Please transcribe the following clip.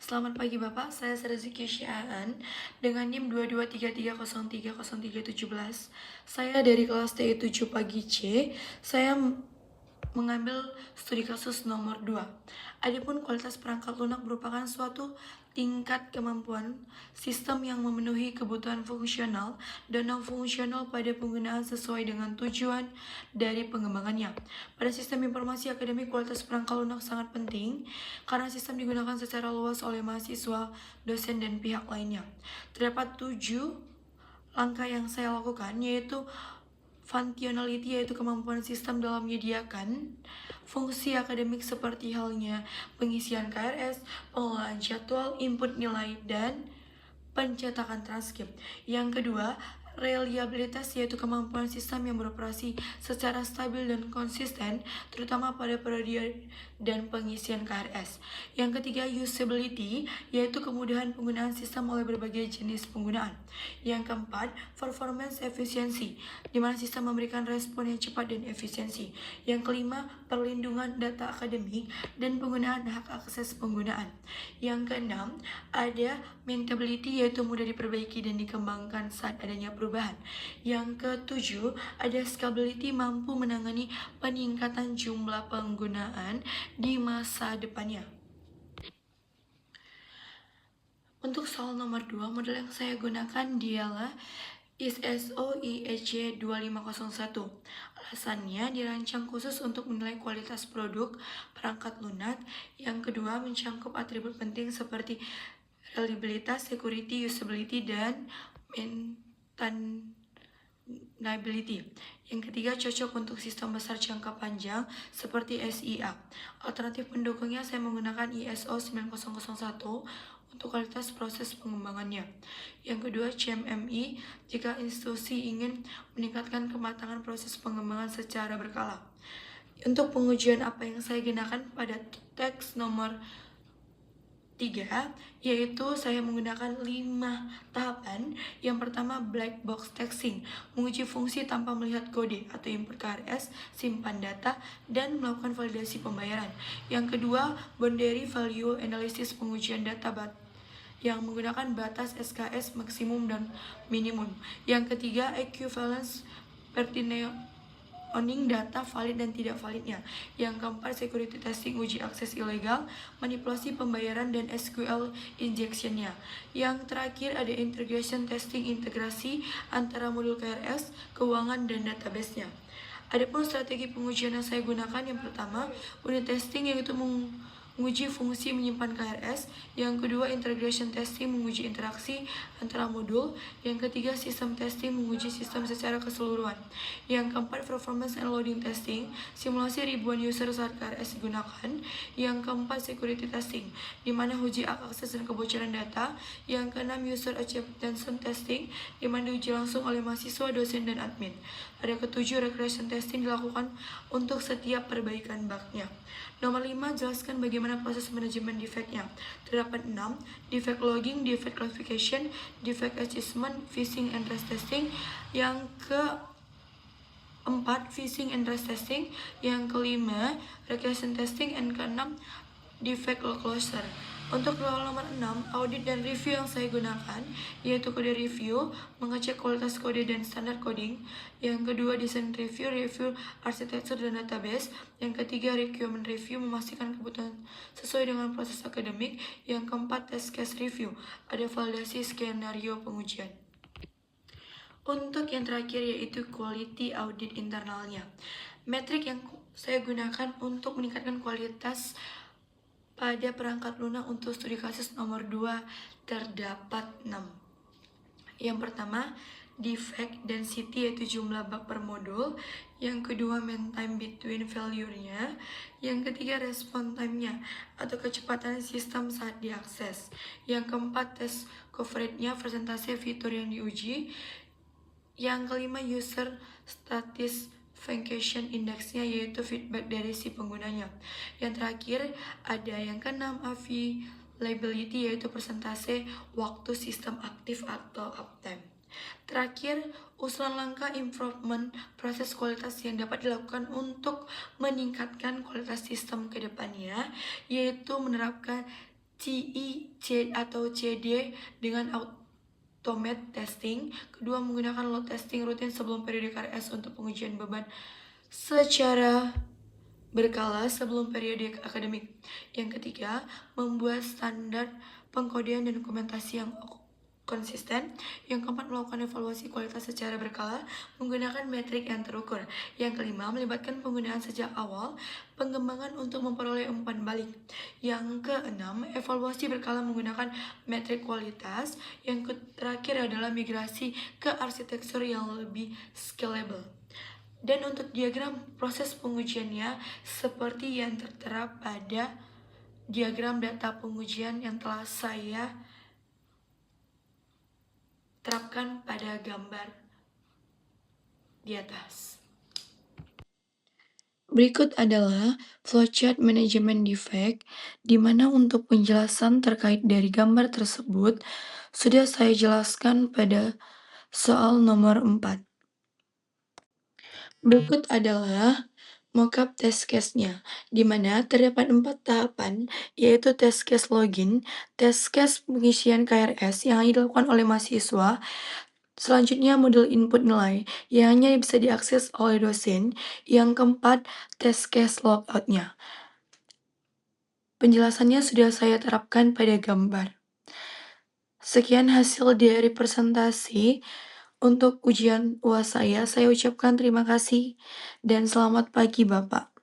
Selamat pagi Bapak, saya Rezeki Syaan dengan NIM 2233030317. Saya dari kelas TI 7 pagi C. Saya mengambil studi kasus nomor 2. Adapun kualitas perangkat lunak merupakan suatu tingkat kemampuan sistem yang memenuhi kebutuhan fungsional dan non-fungsional pada penggunaan sesuai dengan tujuan dari pengembangannya. Pada sistem informasi akademik, kualitas perangkat lunak sangat penting karena sistem digunakan secara luas oleh mahasiswa, dosen, dan pihak lainnya. Terdapat 7 langkah yang saya lakukan, yaitu functionality, yaitu kemampuan sistem dalam menyediakan fungsi akademik seperti halnya pengisian KRS, pengelolaan jadwal, input nilai, dan pencetakan transkrip. Yang kedua, reliabilitas, yaitu kemampuan sistem yang beroperasi secara stabil dan konsisten, terutama pada periode dan pengisian KRS. Yang ketiga, usability, yaitu kemudahan penggunaan sistem oleh berbagai jenis penggunaan. Yang keempat, performance efficiency, di mana sistem memberikan respon yang cepat dan efisiensi. Yang kelima, perlindungan data akademik dan penggunaan hak akses penggunaan. Yang keenam, ada maintainability, yaitu mudah diperbaiki dan dikembangkan saat adanya perubahan. Yang ketujuh, ada scalability, mampu menangani peningkatan jumlah penggunaan di masa depannya. Untuk soal nomor 2, model yang saya gunakan dialah ISO IEC 2501. Alasannya dirancang khusus untuk menilai kualitas produk perangkat lunak. Yang kedua, mencangkup atribut penting seperti reliabilitas, security, usability, dan maintainability. Yang ketiga, cocok untuk sistem besar jangka panjang seperti SIA. Alternatif pendukungnya saya menggunakan ISO 9001 untuk kualitas proses pengembangannya. Yang kedua, CMMI, jika institusi ingin meningkatkan kematangan proses pengembangan secara berkala. Untuk pengujian apa yang saya gunakan pada teks nomor 3, yaitu saya menggunakan 5 tahapan. Yang pertama, black box testing, menguji fungsi tanpa melihat kode atau input KRS, simpan data, dan melakukan validasi pembayaran. Yang kedua, boundary value analysis, pengujian data yang menggunakan batas SKS maksimum dan minimum. Yang ketiga, equivalence partitioning data valid dan tidak validnya. Yang keempat, security testing, uji akses ilegal, manipulasi pembayaran, dan SQL injectionnya. Yang terakhir ada integration testing, integrasi antara modul KRS, keuangan, dan database-nya. Adapun strategi pengujian yang saya gunakan, yang pertama, unit testing, yaitu menguji fungsi menyimpan KRS. Yang kedua, integration testing, menguji interaksi antara modul. Yang ketiga, system testing, menguji sistem secara keseluruhan. Yang keempat, performance and loading testing, simulasi ribuan user saat KRS digunakan. Yang keempat, security testing, di mana uji akses dan kebocoran data. Yang keenam, user acceptance testing, di mana diuji langsung oleh mahasiswa, dosen, dan admin. Ada ketujuh, regression testing dilakukan untuk setiap perbaikan bugnya. Nomor 5, jelaskan bagaimana proses manajemen defect-nya. Terdapat 6, defect logging, defect classification, defect assessment, phishing and rest testing. Yang keempat, phishing and rest testing. Yang kelima, regression testing. And keenam, defect closure. Untuk nomor 6, audit dan review yang saya gunakan, yaitu kode review, mengecek kualitas kode dan standar coding. Yang kedua, design review, review arsitektur dan database. Yang ketiga, requirement review, memastikan kebutuhan sesuai dengan proses akademik. Yang keempat, test case review, ada validasi skenario pengujian. Untuk yang terakhir, yaitu quality audit internalnya. Metrik yang saya gunakan untuk meningkatkan kualitas pada perangkat lunak untuk studi kasus nomor 2 terdapat 6. Yang pertama, defect density, yaitu jumlah bug per modul. Yang kedua, mean time between failure-nya. Yang ketiga, response time-nya atau kecepatan sistem saat diakses. Yang keempat, test coverage-nya, persentase fitur yang diuji. Yang kelima, user satisfaction index-nya, yaitu feedback dari si penggunanya. Yang terakhir ada yang keenam, availability, yaitu persentase waktu sistem aktif atau uptime. Terakhir, usulan langkah improvement proses kualitas yang dapat dilakukan untuk meningkatkan kualitas sistem ke depannya, yaitu menerapkan CIC atau CD dengan automate testing. Kedua, menggunakan load testing rutin sebelum periode KRS untuk pengujian beban secara berkala sebelum periode akademik. Yang ketiga, membuat standar pengkodean dan dokumentasi yang konsisten. Yang keempat, melakukan evaluasi kualitas secara berkala menggunakan metrik yang terukur. Yang kelima, melibatkan penggunaan sejak awal pengembangan untuk memperoleh umpan balik. Yang keenam, evaluasi berkala menggunakan metrik kualitas. Yang terakhir adalah migrasi ke arsitektur yang lebih scalable. Dan untuk diagram proses pengujiannya seperti yang tertera pada diagram data pengujian yang telah saya terapkan pada gambar di atas. Berikut adalah flowchart manajemen defect, di mana untuk penjelasan terkait dari gambar tersebut sudah saya jelaskan pada soal nomor 4. Berikut adalah mockup test case-nya, di mana terdapat 4 tahapan, yaitu test case login, test case pengisian KRS yang hanya dilakukan oleh mahasiswa, selanjutnya modul input nilai yang hanya bisa diakses oleh dosen, yang keempat test case logout-nya. Penjelasannya sudah saya terapkan pada gambar. Sekian hasil dari presentasi. Untuk ujian UAS saya ucapkan terima kasih dan selamat pagi Bapak.